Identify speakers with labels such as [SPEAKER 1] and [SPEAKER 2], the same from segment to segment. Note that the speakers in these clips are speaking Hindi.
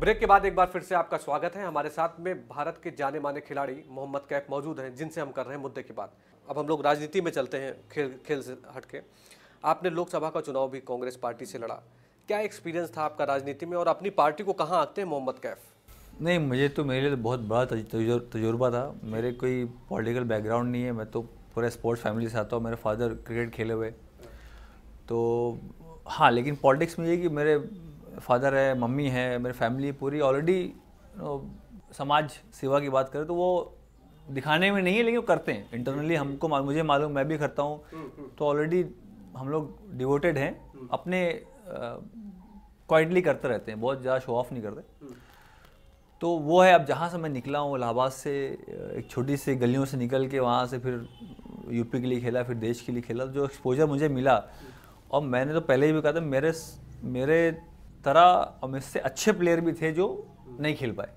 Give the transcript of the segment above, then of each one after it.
[SPEAKER 1] ब्रेक के बाद एक बार फिर से आपका स्वागत है। हमारे साथ में भारत के जाने माने खिलाड़ी मोहम्मद कैफ मौजूद हैं, जिनसे हम कर रहे हैं मुद्दे की बात। अब हम लोग राजनीति में चलते हैं, खेल से हटके। आपने लोकसभा का चुनाव भी कांग्रेस पार्टी से लड़ा, क्या एक्सपीरियंस था आपका राजनीति में और अपनी पार्टी को कहाँ आंकते हैं मोहम्मद कैफ?
[SPEAKER 2] नहीं, मुझे तो मेरे लिए तो बहुत बड़ा तजुर्बा था। मेरे कोई पॉलिटिकल बैकग्राउंड नहीं है, मैं तो पूरे स्पोर्ट्स फैमिली से आता हूँ। मेरे फादर क्रिकेट खेले हुए, तो हाँ, लेकिन पॉलिटिक्स में ये कि मेरे फादर है, मम्मी है, मेरी फैमिली पूरी ऑलरेडी समाज सेवा की बात करें तो वो दिखाने में नहीं है, लेकिन वो करते हैं इंटरनली। हमको मुझे मालूम, मैं भी करता हूँ, तो ऑलरेडी हम लोग डिवोटेड हैं, अपने क्वाइटली करते रहते हैं, बहुत ज़्यादा शो ऑफ नहीं करते। तो वो है। अब जहाँ से मैं निकला हूँ इलाहाबाद से, एक छोटी सी गलियों से निकल के वहाँ से फिर यूपी के लिए खेला, फिर देश के लिए खेला, जो एक्सपोजर मुझे मिला, और मैंने तो पहले ही भी कहा था मेरे तरह और मुझसे अच्छे प्लेयर भी थे जो नहीं खेल पाए,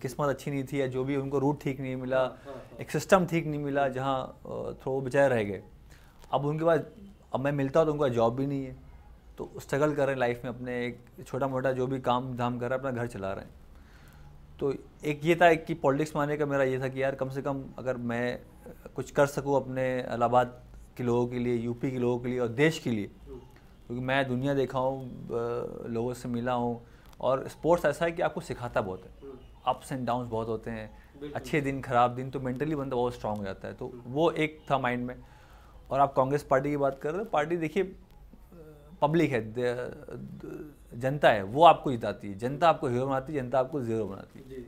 [SPEAKER 2] किस्मत अच्छी नहीं थी या जो भी, उनको रूट ठीक नहीं मिला, एक सिस्टम ठीक नहीं मिला, जहाँ थ्रो बचाए रह गए। अब उनके बाद अब मैं मिलता हूँ तो उनका जॉब भी नहीं है, तो स्ट्रगल कर रहे हैं लाइफ में, अपने एक छोटा मोटा जो भी काम धाम कर रहे हैं, अपना घर चला रहे हैं। तो एक ये था कि पॉलिटिक्स में आने का मेरा ये था कि यार कम से कम अगर मैं कुछ कर सकूँ अपने इलाहाबाद के लोगों के लिए, यूपी के लोगों के लिए और देश के लिए, क्योंकि मैं दुनिया देखा हूँ, लोगों से मिला हूँ, और स्पोर्ट्स ऐसा है कि आपको सिखाता बहुत है। अप्स एंड डाउन्स बहुत होते हैं, अच्छे दिन खराब दिन, तो मेंटली बंदा बहुत स्ट्रांग हो जाता है। तो वो एक था माइंड में। और आप कांग्रेस पार्टी की बात कर रहे हो, पार्टी देखिए पब्लिक है, जनता है, वो आपको जिताती है, जनता आपको हीरो बनाती है, जनता आपको ज़ीरो बनाती है।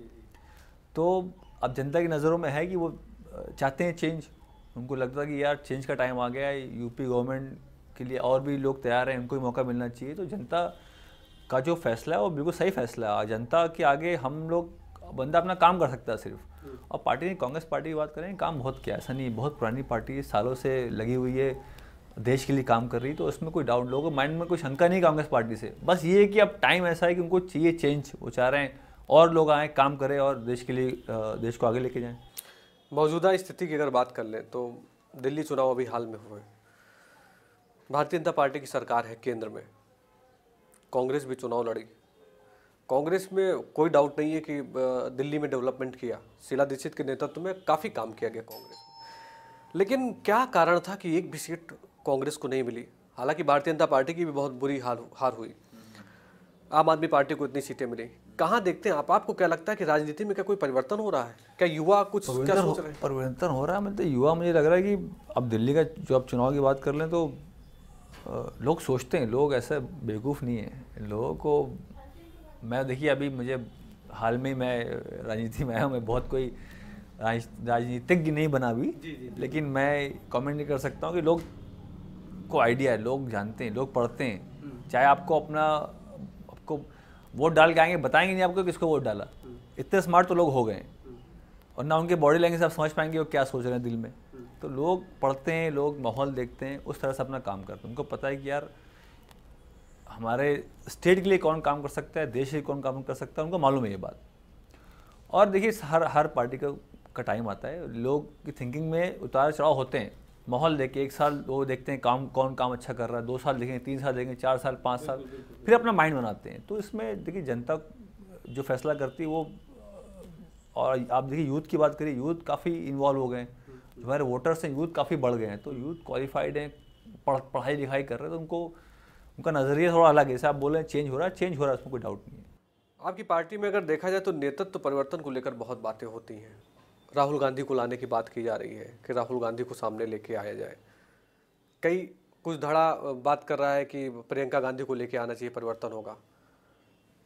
[SPEAKER 2] तो अब जनता की नज़रों में है कि वो चाहते हैं चेंज, उनको लगता है कि यार चेंज का टाइम आ गया है, यूपी गवर्नमेंट के लिए और भी लोग तैयार हैं, उनको भी मौका मिलना चाहिए। तो जनता का जो फैसला है वो बिल्कुल सही फैसला है। जनता के आगे हम लोग, बंदा अपना काम कर सकता है सिर्फ। और पार्टी ने, कांग्रेस पार्टी की बात करें, काम बहुत किया, ऐसा नहीं, बहुत पुरानी पार्टी है, सालों से लगी हुई है, देश के लिए काम कर रही है, तो उसमें कोई डाउट, लोगों के माइंड में कोई शंका नहीं कांग्रेस पार्टी से। बस ये है कि अब टाइम ऐसा है कि उनको चाहिए चेंज, वो चाह रहे हैं और लोग आएँ, काम करें और देश के लिए, देश को आगे लेके जाएँ।
[SPEAKER 1] मौजूदा स्थिति की अगर बात कर लें तो दिल्ली चुनाव अभी हाल में हुए, भारतीय जनता पार्टी की सरकार है केंद्र में, कांग्रेस भी चुनाव लड़ी। कांग्रेस में कोई डाउट नहीं है कि दिल्ली में डेवलपमेंट किया, शीला दीक्षित के नेतृत्व में काफ़ी काम किया गया कांग्रेस में। लेकिन क्या कारण था कि एक भी सीट कांग्रेस को नहीं मिली? हालांकि भारतीय जनता पार्टी की भी बहुत बुरी हार हुई, आम आदमी पार्टी को इतनी सीटें मिली। कहाँ देखते हैं आप? आपको क्या लगता है कि राजनीति में क्या कोई परिवर्तन हो रहा है? क्या युवा कुछ क्या सोच रहे हैं?
[SPEAKER 2] परिवर्तन हो रहा है, मतलब युवा, मुझे लग रहा है कि अब दिल्ली का जो आप चुनाव की बात कर लें तो लोग सोचते हैं, लोग ऐसा बेवकूफ़ नहीं है। लोगों को मैं, देखिए अभी मुझे हाल में मैं राजनीति में आया हूँ, मैं बहुत कोई राजनीतिज्ञ नहीं बना अभी, लेकिन मैं कमेंट नहीं कर सकता हूँ कि लोग को आइडिया है, लोग जानते हैं, लोग पढ़ते हैं। चाहे आपको वोट डाल के आएंगे, बताएंगे नहीं आपको किसको वोट डाला, इतने स्मार्ट तो लोग हो गए हैं, और ना उनके बॉडी लैंग्वेज से आप समझ पाएंगे वो क्या सोच रहे हैं दिल में। तो लोग पढ़ते हैं, लोग माहौल देखते हैं, उस तरह से अपना काम करते हैं। उनको पता है कि यार हमारे स्टेट के लिए कौन काम कर सकता है, देश के लिए कौन काम कर सकता है, उनको मालूम है ये बात। और देखिए हर पार्टी का टाइम आता है, लोग की थिंकिंग में उतार चढ़ाव होते हैं। माहौल देख के एक साल वो देखते हैं कौन काम अच्छा कर रहा है, 2 साल देखेंगे, 3 साल देखेंगे, 4 साल, 5 साल, फिर अपना माइंड बनाते हैं। तो इसमें देखिए जनता जो फैसला करती है वो, और आप देखिए यूथ की बात करिए, यूथ काफ़ी इन्वॉल्व हो गए हैं, जो हमारे वोटर्स हैं यूथ काफ़ी बढ़ गए हैं। तो यूथ क्वालिफाइड हैं, पढ़ाई लिखाई कर रहे हैं, तो उनको उनका नज़रिया थोड़ा अलग है। जैसे आप बोल रहे हैं चेंज हो रहा है, उसमें कोई डाउट नहीं है।
[SPEAKER 1] आपकी पार्टी में अगर देखा जाए तो नेतृत्व परिवर्तन को लेकर बहुत बातें होती हैं। राहुल गांधी को लाने की बात की जा रही है कि राहुल गांधी को सामने लेके आया जाए। कुछ धड़ा बात कर रहा है कि प्रियंका गांधी को लेके आना चाहिए, परिवर्तन होगा।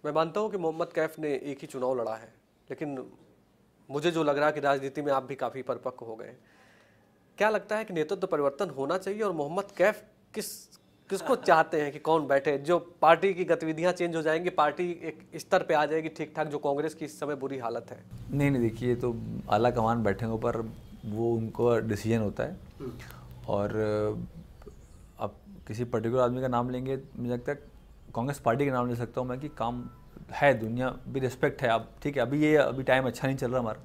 [SPEAKER 1] मैं मानता हूं कि मोहम्मद कैफ ने एक ही चुनाव लड़ा है, लेकिन मुझे जो लग रहा है कि राजनीति में आप भी काफ़ी परिपक्व हो गए। क्या लगता है कि नेतृत्व परिवर्तन होना चाहिए, और मोहम्मद कैफ किसको चाहते हैं कि कौन बैठे, जो पार्टी की गतिविधियां चेंज हो जाएंगी, पार्टी एक स्तर पे आ जाएगी ठीक ठाक, जो कांग्रेस की इस समय बुरी हालत है?
[SPEAKER 2] नहीं, देखिए, तो आला कमान बैठेंगे पर वो उनको डिसीजन होता है। और अब किसी पर्टिकुलर आदमी का नाम लेंगे, मुझे लगता है कांग्रेस पार्टी का नाम ले सकता हूँ मैं, कि काम है, दुनिया भी रिस्पेक्ट है। अब ठीक है, अभी टाइम अच्छा नहीं चल रहा हमारा,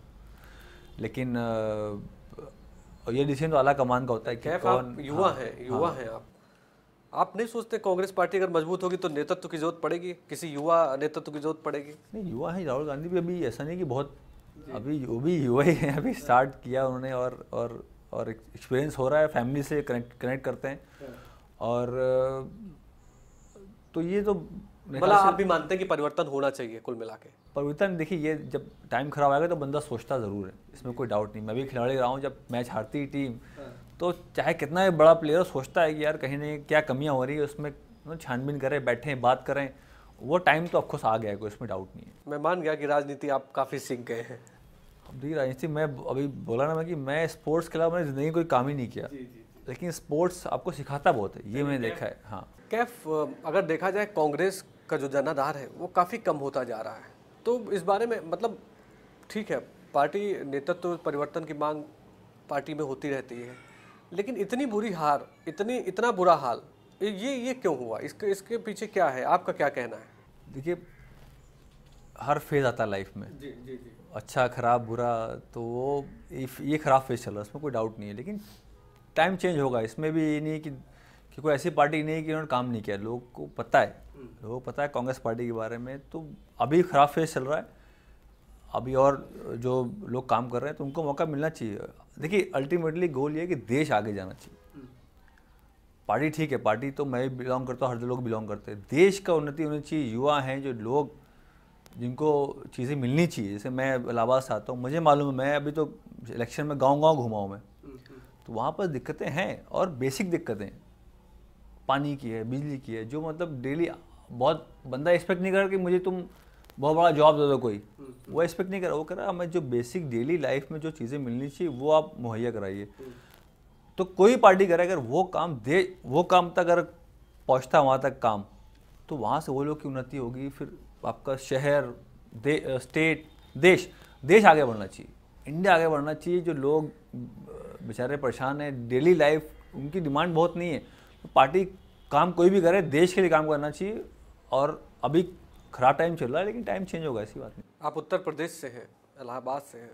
[SPEAKER 2] लेकिन ये डिसीजन तो आला कमान का होता है कि
[SPEAKER 1] कौन। युवा है आप, आप नहीं सोचते कांग्रेस पार्टी अगर मजबूत होगी तो नेतृत्व की जरूरत पड़ेगी, किसी युवा नेतृत्व की जरूरत पड़ेगी?
[SPEAKER 2] नहीं, युवा है राहुल गांधी भी, अभी ऐसा नहीं कि बहुत, अभी वो भी युवा ही है, अभी स्टार्ट किया उन्होंने और एक्सपीरियंस हो रहा है, फैमिली से कनेक्ट करते हैं। और तो ये तो
[SPEAKER 1] मतलब आप भी मानते हैं कि परिवर्तन होना चाहिए कुल मिला के?
[SPEAKER 2] परिवर्तन देखिए, ये जब टाइम खराब आएगा तो बंदा सोचता ज़रूर है, इसमें कोई डाउट नहीं। मैं भी खिलाड़ी रहा हूँ, जब मैच हारती टीम तो चाहे कितना भी बड़ा प्लेयर सोचता है कि यार कहीं नहीं क्या कमियां हो रही है, उसमें छानबीन करें, बैठें, बात करें। वो टाइम तो ऑफकोर्स आ गया है, कोई इसमें डाउट नहीं है।
[SPEAKER 1] मैं मान गया कि राजनीति आप काफ़ी सीख गए हैं।
[SPEAKER 2] अब देखिए, राजनीति मैं अभी बोला ना मैं कि मैं स्पोर्ट्स के अलावा मैंने ज़िंदगी कोई काम ही नहीं किया, लेकिन स्पोर्ट्स आपको सिखाता बहुत है, ये मैंने देखा है। हाँ,
[SPEAKER 1] कैफ अगर देखा जाए कांग्रेस का जो जनाधार है वो काफ़ी कम होता जा रहा है, तो इस बारे में मतलब ठीक है, पार्टी नेतृत्व परिवर्तन की मांग पार्टी में होती रहती है, लेकिन इतनी बुरी हार, इतना बुरा हाल, ये क्यों हुआ? इसके पीछे क्या है? आपका क्या कहना है?
[SPEAKER 2] देखिए, हर फेज़ आता है लाइफ में,
[SPEAKER 1] जी जी जी,
[SPEAKER 2] अच्छा खराब बुरा, तो वो ये खराब फेज़ चल रहा है, उसमें कोई डाउट नहीं है। लेकिन टाइम चेंज होगा, इसमें भी ये नहीं कि कोई ऐसी पार्टी नहीं है कि उन्होंने काम नहीं किया। लोगों को पता है, कांग्रेस पार्टी के बारे में। तो अभी खराब फेज़ चल रहा है, अभी और जो लोग काम कर रहे हैं तो उनको मौका मिलना चाहिए। देखिए, अल्टीमेटली गोल ये है कि देश आगे जाना चाहिए। पार्टी ठीक है, पार्टी तो मैं बिलोंग करता हूँ, हर लोग बिलोंग करते हैं। देश का उन्नति होनी चाहिए, युवा हैं जो लोग जिनको चीज़ें मिलनी चाहिए। जैसे मैं इलाहाबाद से आता हूँ, मुझे मालूम है, मैं अभी तो इलेक्शन में गांव-गांव घुमा हूँ मैं, तो वहाँ पर दिक्कतें हैं, और बेसिक दिक्कतें पानी की है, बिजली की है, जो मतलब डेली बहुत बंदा एक्सपेक्ट नहीं कर रहा कि मुझे तुम बहुत बड़ा जॉब दे दो कोई, वो एक्सपेक्ट नहीं कर रहा। वो कह रहा हमें जो बेसिक डेली लाइफ में जो चीज़ें मिलनी चाहिए वो आप मुहैया कराइए। तो कोई पार्टी करे अगर वो काम तक अगर पहुँचता वहाँ तक काम, तो वहाँ से वो लोग की उन्नति होगी। फिर आपका शहर, स्टेट, देश आगे बढ़ना चाहिए, इंडिया आगे बढ़ना चाहिए। जो लोग बेचारे परेशान हैं, डेली लाइफ उनकी डिमांड बहुत नहीं है, तो पार्टी काम कोई भी करे, देश के लिए काम करना चाहिए। और अभी खराब टाइम चल रहा है, लेकिन टाइम चेंज होगा, ऐसी बात नहीं।
[SPEAKER 1] आप उत्तर प्रदेश से हैं, इलाहाबाद से हैं।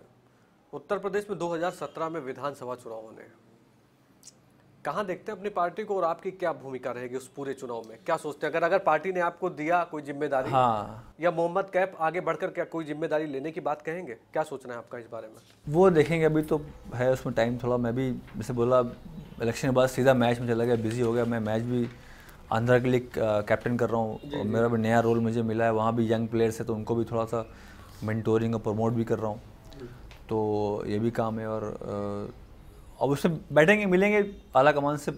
[SPEAKER 1] उत्तर प्रदेश में 2017 में विधानसभा चुनाव होने हैं, कहाँ देखते हैं अपनी पार्टी को, और आपकी क्या भूमिका रहेगी उस पूरे चुनाव में? क्या सोचते हैं अगर पार्टी ने आपको दिया कोई जिम्मेदारी,
[SPEAKER 2] हाँ,
[SPEAKER 1] या मोहम्मद कैफ आगे बढ़कर क्या कोई जिम्मेदारी लेने की बात कहेंगे? क्या सोचना है आपका इस बारे में?
[SPEAKER 2] वो देखेंगे, अभी तो है उसमें टाइम थोड़ा। मैं भी जैसे बोला, इलेक्शन के बाद सीधा मैच में चला गया, बिजी हो गया। मैं मैच भी आंध्रा के लिए कैप्टन कर रहा हूँ, और मेरा भी नया रोल मुझे मिला है। वहाँ भी यंग प्लेयर्स है, तो उनको भी थोड़ा सा मेंटोरिंग और प्रमोट भी कर रहा हूँ, तो ये भी काम है। और अब उसमें बैठेंगे, मिलेंगे, आला कमान से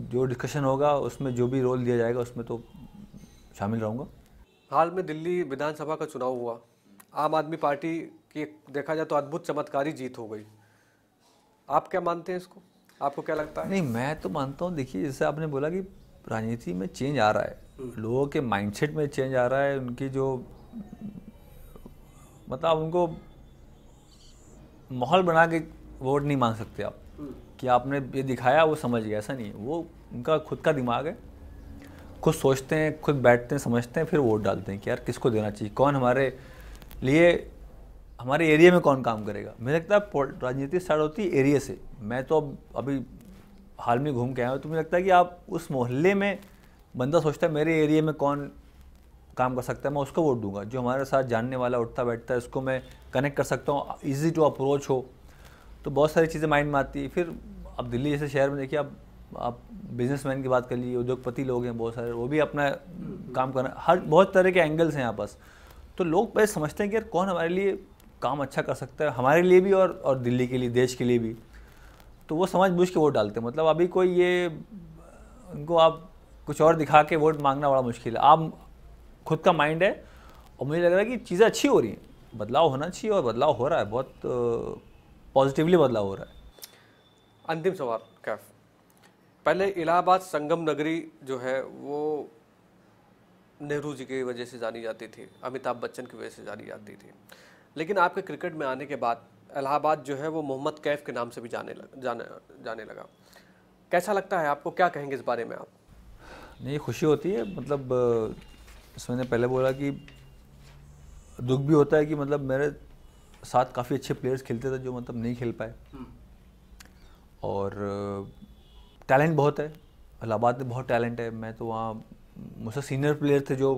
[SPEAKER 2] जो डिस्कशन होगा उसमें जो भी रोल दिया जाएगा उसमें तो शामिल रहूँगा।
[SPEAKER 1] हाल में दिल्ली विधानसभा का चुनाव हुआ, आम आदमी पार्टी की देखा जाए तो अद्भुत चमत्कारी जीत हो गई। आप क्या मानते हैं इसको? आपको क्या लगता है?
[SPEAKER 2] नहीं, मैं तो मानता हूँ, देखिए जैसे आपने बोला कि राजनीति में चेंज आ रहा है, लोगों के माइंडसेट में चेंज आ रहा है, उनकी जो मतलब उनको माहौल बना के वोट नहीं मांग सकते आप कि आपने ये दिखाया वो समझ गया, ऐसा नहीं है। वो उनका खुद का दिमाग है, खुद सोचते हैं, खुद बैठते हैं, समझते हैं, फिर वोट डालते हैं कि यार किसको देना चाहिए, कौन हमारे लिए, हमारे एरिया में कौन काम करेगा। मुझे लगता है राजनीति स्टार्ट होती है एरिया से। मैं तो अभी हाल में घूम के आया हूँ, तो मुझे लगता है कि आप उस मोहल्ले में बंदा सोचता है मेरे एरिया में कौन काम कर सकता है, मैं उसको वोट दूंगा। जो हमारे साथ जानने वाला, उठता बैठता है, उसको मैं कनेक्ट कर सकता हूँ, ईजी टू अप्रोच हो, तो बहुत सारी चीज़ें माइंड में आती है। फिर अब दिल्ली जैसे शहर में देखिए, आप बिजनेसमैन की बात कर लीजिए, उद्योगपति लोग हैं बहुत सारे, वो भी अपना काम कर रहे हैं, हर बहुत तरह के एंगल्स हैं यहाँ पास। तो लोग पहले समझते हैं कि यार कौन हमारे लिए काम अच्छा कर सकता है, हमारे लिए भी और दिल्ली के लिए, देश के लिए भी। तो वो समझ बूझ के वोट डालते हैं। मतलब अभी कोई ये उनको आप कुछ और दिखा के वोट मांगना बड़ा मुश्किल है। आप खुद का माइंड है, और मुझे लग रहा है कि चीज़ें अच्छी हो रही हैं, बदलाव होना चाहिए, और बदलाव हो रहा है, बहुत पॉजिटिवली बदलाव हो रहा है।
[SPEAKER 1] अंतिम सवाल कैफ, पहले इलाहाबाद संगम नगरी जो है वो नेहरू जी की वजह से जानी जाती थी, अमिताभ बच्चन की वजह से जानी जाती थी, लेकिन आपके क्रिकेट में आने के बाद इलाहाबाद जो है वो मोहम्मद कैफ के नाम से भी जाने लगा। कैसा लगता है आपको, क्या कहेंगे इस बारे में आप?
[SPEAKER 2] नहीं, खुशी होती है। मतलब इसमें मैंने पहले बोला कि दुख भी होता है कि मतलब मेरे साथ काफ़ी अच्छे प्लेयर्स खेलते थे जो मतलब नहीं खेल पाए, और टैलेंट बहुत है, इलाहाबाद में बहुत टैलेंट है। मैं तो वहाँ, मुझसे सीनियर प्लेयर थे जो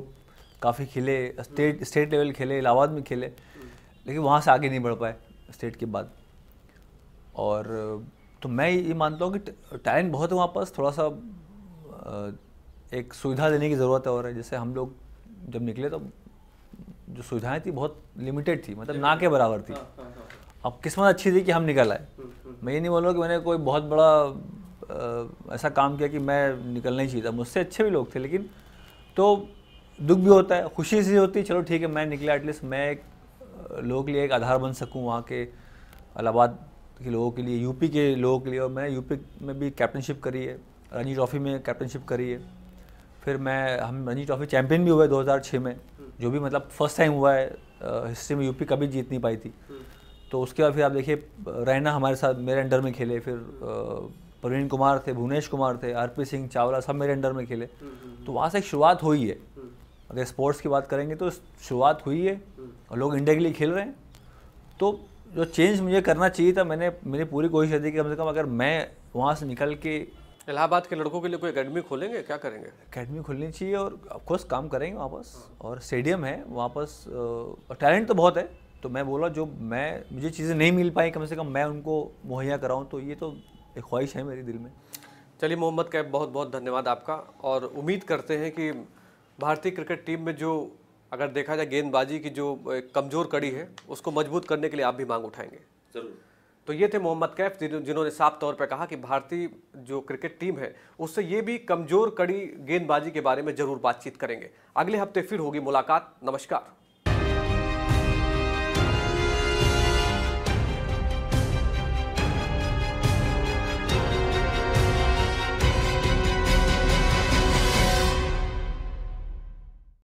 [SPEAKER 2] काफ़ी खेले, स्टेट लेवल खेले, इलाहाबाद में खेले, लेकिन वहाँ से आगे नहीं बढ़ पाए स्टेट के बाद। और तो मैं ये मानता हूँ कि टैलेंट बहुत है वहाँ पास, थोड़ा सा एक सुविधा देने की ज़रूरत है। और जैसे हम लोग जब निकले तो जो सुविधाएं थी बहुत लिमिटेड थी, मतलब ना के बराबर थी। अब किस्मत अच्छी थी कि हम निकल आए। मैं ये नहीं बोल रहा कि मैंने कोई बहुत बड़ा ऐसा काम किया कि मैं निकलना ही चाहिए था, मुझसे अच्छे भी लोग थे, लेकिन तो दुख भी होता है, खुशी सी होती है, चलो ठीक है मैं निकला, एटलीस्ट मैं एक लोगों के लिए एक आधार बन सकूं वहाँ के इलाहाबाद के लोगों के लिए, यूपी के लोगों के लिए। और मैंने यूपी में भी कैप्टनशिप करी है, रणजी ट्रॉफी में कैप्टनशिप करी है। फिर हम रणजी ट्रॉफी चैंपियन भी हुए 2006 में, जो भी मतलब फर्स्ट टाइम हुआ है हिस्ट्री में, यूपी कभी जीत नहीं पाई थी। तो उसके बाद फिर आप देखिए रैना हमारे साथ मेरे अंडर में खेले, फिर प्रवीण कुमार थे, भुवनेश कुमार थे, आरपी सिंह, चावला, सब मेरे अंडर में खेले। तो वहाँ से एक शुरुआत हुई है। अगर स्पोर्ट्स की बात करेंगे तो शुरुआत हुई है और लोग इंडिया के लिए खेल रहे हैं। तो जो चेंज मुझे करना चाहिए था, मेरी पूरी कोशिश थी कि कम से कम अगर मैं वहाँ से निकल के
[SPEAKER 1] इलाहाबाद के लड़कों के लिए कोई एकेडमी खोलेंगे, क्या करेंगे?
[SPEAKER 2] एकेडमी खोलनी चाहिए और ऑफकोर्स काम करेंगे वहाँ पास, और स्टेडियम है वहाँ पास, टैलेंट तो बहुत है। तो मैं बोला जो मुझे चीज़ें नहीं मिल पाई, कम से कम मैं उनको मुहैया कराऊँ, तो ये तो एक ख्वाहिश है मेरे दिल में।
[SPEAKER 1] चलिए मोहम्मद कैफ, बहुत बहुत धन्यवाद आपका। और उम्मीद करते हैं कि भारतीय क्रिकेट टीम में जो अगर देखा जाए गेंदबाजी की जो कमज़ोर कड़ी है उसको मजबूत करने के लिए आप भी मांग उठाएंगे ज़रूर। तो ये थे मोहम्मद कैफ, जिन्होंने साफ तौर पर कहा कि भारतीय जो क्रिकेट टीम है उससे ये भी कमज़ोर कड़ी गेंदबाजी के बारे में ज़रूर बातचीत करेंगे। अगले हफ्ते फिर होगी मुलाकात। नमस्कार।